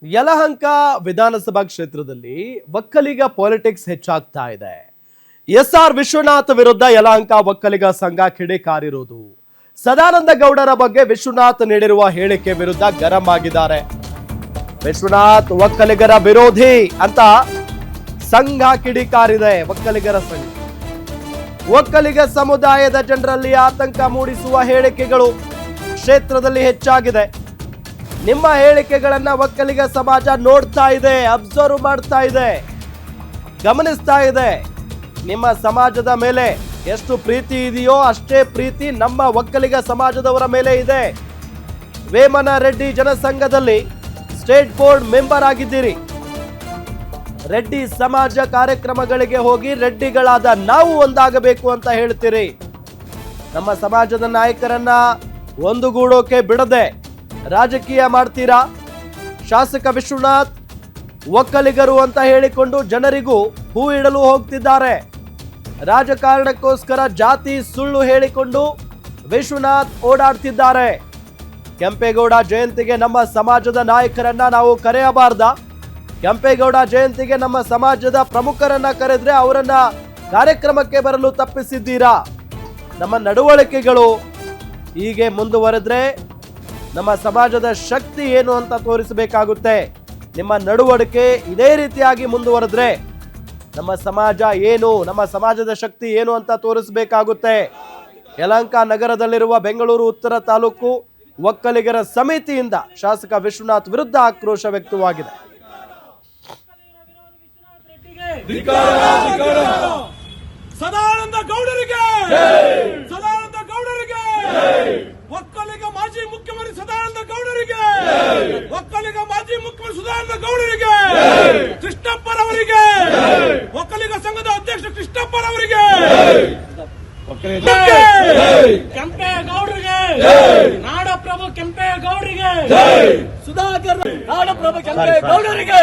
ಯಲಹಂಕ ವಿಧಾನಸಭಾ ಕ್ಷೇತ್ರದಲ್ಲಿ ಒಕ್ಕಲಿಗ ಪಾಲಿಟಿಕ್ಸ್ ಹೆಚ್ಚಾಗ್ತಾ ಇದೆ. ಎಸ್.ಆರ್. ವಿಶ್ವನಾಥ್ ವಿರುದ್ಧ ಯಲಹಂಕ ಒಕ್ಕಲಿಗ ಸಂಘ ಕಿಡಿಕಾರಿರುವುದು. ಸದಾನಂದ ಗೌಡರ ಬಗ್ಗೆ ವಿಶ್ವನಾಥ್ ನೀಡಿರುವ ಹೇಳಿಕೆ ವಿರುದ್ಧ ಗರಂ ಆಗಿದ್ದಾರೆ. ವಿಶ್ವನಾಥ್ ಒಕ್ಕಲಿಗರ ವಿರೋಧಿ ಅಂತ ಸಂಘ ಕಿಡಿಕಾರಿದೆ. ಒಕ್ಕಲಿಗರ ಸಂಘ ಒಕ್ಕಲಿಗ ಸಮುದಾಯದ ಜನರಲ್ಲಿ ಆತಂಕ ಮೂಡಿಸುವ ಹೇಳಿಕೆಗಳು ಕ್ಷೇತ್ರದಲ್ಲಿ ಹೆಚ್ಚಾಗಿದೆ. ನಿಮ್ಮ ಹೇಳಿಕೆಗಳನ್ನ ಒಕ್ಕಲಿಗ ಸಮಾಜ ನೋಡ್ತಾ ಇದೆ, ಅಬ್ಸರ್ವ್ ಮಾಡ್ತಾ ಇದೆ, ಗಮನಿಸ್ತಾ ಇದೆ. ನಿಮ್ಮ ಸಮಾಜದ ಮೇಲೆ ಎಷ್ಟು ಪ್ರೀತಿ ಇದೆಯೋ ಅಷ್ಟೇ ಪ್ರೀತಿ ನಮ್ಮ ಒಕ್ಕಲಿಗ ಸಮಾಜದವರ ಮೇಲೆ ಇದೆ. ವೇಮನ ರೆಡ್ಡಿ ಜನಸಂಘದಲ್ಲಿ ಸ್ಟೇಟ್ ಬೋರ್ಡ್ ಮೆಂಬರ್ ಆಗಿದ್ದೀರಿ. ರೆಡ್ಡಿ ಸಮಾಜ ಕಾರ್ಯಕ್ರಮಗಳಿಗೆ ಹೋಗಿ ರೆಡ್ಡಿಗಳಾದ ನಾವು ಒಂದಾಗಬೇಕು ಅಂತ ಹೇಳ್ತೀರಿ. ನಮ್ಮ ಸಮಾಜದ ನಾಯಕರನ್ನ ಒಂದುಗೂಡೋಕೆ ಬಿಡದೆ ರಾಜಕೀಯ ಮಾಡ್ತೀರಾ. ಶಾಸಕ ವಿಶ್ವನಾಥ್ ಒಕ್ಕಲಿಗರು ಅಂತ ಹೇಳಿಕೊಂಡು ಜನರಿಗೂ ಹೂ ಇಡಲು ಹೋಗ್ತಿದ್ದಾರೆ. ರಾಜಕಾರಣಕ್ಕೋಸ್ಕರ ಜಾತಿ ಸುಳ್ಳು ಹೇಳಿಕೊಂಡು ವಿಶ್ವನಾಥ್ ಓಡಾಡ್ತಿದ್ದಾರೆ. ಕೆಂಪೇಗೌಡ ಜಯಂತಿಗೆ ನಮ್ಮ ಸಮಾಜದ ನಾಯಕರನ್ನ ನಾವು ಕರೆಯಬಾರ್ದ? ಕೆಂಪೇಗೌಡ ಜಯಂತಿಗೆ ನಮ್ಮ ಸಮಾಜದ ಪ್ರಮುಖರನ್ನ ಕರೆದ್ರೆ ಅವರನ್ನ ಕಾರ್ಯಕ್ರಮಕ್ಕೆ ಬರಲು ತಪ್ಪಿಸಿದ್ದೀರಾ. ನಮ್ಮ ನಡವಳಿಕೆಗಳು ಹೀಗೆ ಮುಂದುವರೆದ್ರೆ ನಮ್ಮ ಸಮಾಜದ ಶಕ್ತಿ ಏನು ಅಂತ ತೋರಿಸಬೇಕಾಗುತ್ತೆ. ನಿಮ್ಮ ನಡವಳಿಕೆ ಇದೇ ರೀತಿಯಾಗಿ ಮುಂದುವರೆದ್ರೆ ನಮ್ಮ ಸಮಾಜ ಏನು, ನಮ್ಮ ಸಮಾಜದ ಶಕ್ತಿ ಏನು ಅಂತ ತೋರಿಸಬೇಕಾಗುತ್ತೆ. ಯಲಹಂಕ ನಗರದಲ್ಲಿರುವ ಬೆಂಗಳೂರು ಉತ್ತರ ತಾಲೂಕು ಒಕ್ಕಲಿಗರ ಸಮಿತಿಯಿಂದ ಶಾಸಕ ವಿಶ್ವನಾಥ್ ವಿರುದ್ಧ ಆಕ್ರೋಶ ವ್ಯಕ್ತವಾಗಿದೆ. ಸದಾನಂದ ಗೌಡರಿಗೆ, ಸದಾನಂದ ಗೌಡರಿಗೆ, ಒಕ್ಕಲಿಗ ಮಾಜಿ ಮುಖ್ಯಮಂತ್ರಿ ಸದಾನಂದ ಗೌಡರಿಗೆ, ಒಕ್ಕಲಿಗ ಮಾಜಿ ಮುಖ್ಯಮಂತ್ರಿ ಸದಾನಂದ ಗೌಡರಿಗೆ, ಕೃಷ್ಣಪ್ಪರವರಿಗೆ, ಒಕ್ಕಲಿಗ ಸಂಘದ ಅಧ್ಯಕ್ಷ ಕೃಷ್ಣಪ್ಪರವರಿಗೆ, ಕೆಂಪೇಗೌಡರಿಗೆ, ನಾಡಪ್ರಭು ಕೆಂಪೇಗೌಡರಿಗೆ, ಸುಧಾಕರ್ ನಾಡಪ್ರಭು ಕೆಂಪೇಗೌಡರಿಗೆ.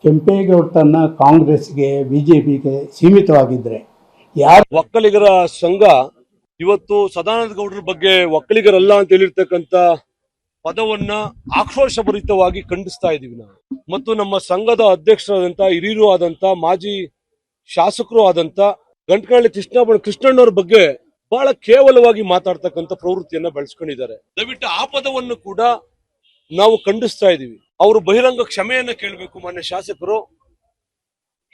ಕೆಂಪೇಗೌಡ ತನ್ನ ಕಾಂಗ್ರೆಸ್ಗೆ ಬಿಜೆಪಿಗೆ ಸೀಮಿತವಾಗಿದ್ರೆ ಯಾರು ಒಕ್ಕಲಿಗರ ಸಂಘ ಇವತ್ತು ಸದಾನಂದ ಗೌಡರ ಬಗ್ಗೆ ಒಕ್ಕಲಿಗರಲ್ಲ ಅಂತ ಹೇಳಿರ್ತಕ್ಕಂಥ ಪದವನ್ನ ಆಕ್ರೋಶಭರಿತವಾಗಿ ಖಂಡಿಸ್ತಾ ಇದೀವಿ ನಾವು. ಮತ್ತು ನಮ್ಮ ಸಂಘದ ಅಧ್ಯಕ್ಷರಾದಂತ ಹಿರಿಯರು ಆದಂತ ಮಾಜಿ ಶಾಸಕರು ಆದಂತ ಗಂಟಕಳ್ಳಿ ಕೃಷ್ಣಣ್ಣವ್ರ ಬಗ್ಗೆ ಬಹಳ ಕೇವಲವಾಗಿ ಮಾತಾಡ್ತಕ್ಕಂಥ ಪ್ರವೃತ್ತಿಯನ್ನ ಬೆಳೆಸ್ಕೊಂಡಿದ್ದಾರೆ. ದಯವಿಟ್ಟು ಆ ಪದವನ್ನು ಕೂಡ ನಾವು ಖಂಡಿಸ್ತಾ ಇದೀವಿ. ಅವರು ಬಹಿರಂಗ ಕ್ಷಮೆಯನ್ನ ಕೇಳಬೇಕು ಮಾನ್ಯ ಶಾಸಕರು.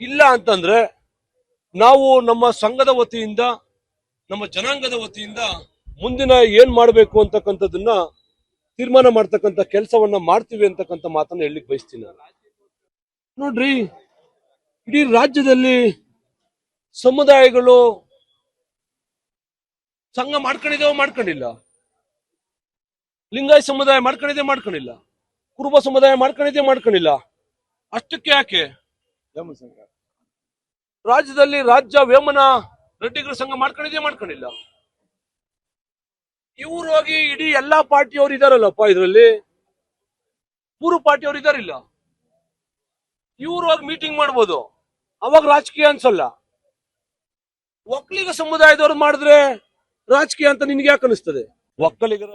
ಇಲ್ಲ ಅಂತಂದ್ರೆ ನಾವು ನಮ್ಮ ಸಂಘದ ವತಿಯಿಂದ, ನಮ್ಮ ಜನಾಂಗದ ವತಿಯಿಂದ ಮುಂದಿನ ಏನ್ ಮಾಡ್ಬೇಕು ಅಂತಕ್ಕಂಥದ್ದನ್ನ ತೀರ್ಮಾನ ಮಾಡ್ತಕ್ಕಂಥ ಕೆಲಸವನ್ನ ಮಾಡ್ತೀವಿ ಅಂತಕ್ಕಂಥ ಮಾತನ್ನ ಹೇಳಲಿಕ್ಕೆ ಬಯಸ್ತೀನಿ ನಾನು. ನೋಡ್ರಿ, ಇಡೀ ರಾಜ್ಯದಲ್ಲಿ ಸಮುದಾಯಗಳು ಸಂಘ ಮಾಡ್ಕೊಂಡಿಲ್ಲ. ಲಿಂಗಾಯತ ಸಮುದಾಯ ಮಾಡ್ಕೊಂಡಿಲ್ಲ, ಕುರುಬ ಸಮುದಾಯ ಮಾಡ್ಕೊಂಡಿಲ್ಲ. ಅಷ್ಟಕ್ಕೆ ಯಾಕೆ ರಾಜ್ಯದಲ್ಲಿ ರಾಜ್ಯ ವೇಮನ ರೆಡ್ಡಿಗರ ಸಂಘ ಮಾಡ್ಕೊಂಡಿಲ್ಲ. ಇವ್ರು ಹೋಗಿ ಇಡೀ ಎಲ್ಲಾ ಪಾರ್ಟಿಯವರು ಇದಾರಲ್ಲಪ್ಪ, ಇದರಲ್ಲಿ ಮೂರು ಪಾರ್ಟಿಯವರು ಇದಾರಿಲ್ಲ. ಇವ್ರು ಹೋಗಿ ಮೀಟಿಂಗ್ ಮಾಡ್ಬೋದು, ಅವಾಗ ರಾಜಕೀಯ ಅನ್ಸಲ್ಲ. ಒಕ್ಕಲಿಗ ಸಮುದಾಯದವ್ರು ಮಾಡಿದ್ರೆ ರಾಜಕೀಯ ಅಂತ ನಿನ್ಗೆ ಯಾಕೆ ಅನಿಸ್ತದೆ? ಒಕ್ಕಲಿಗರ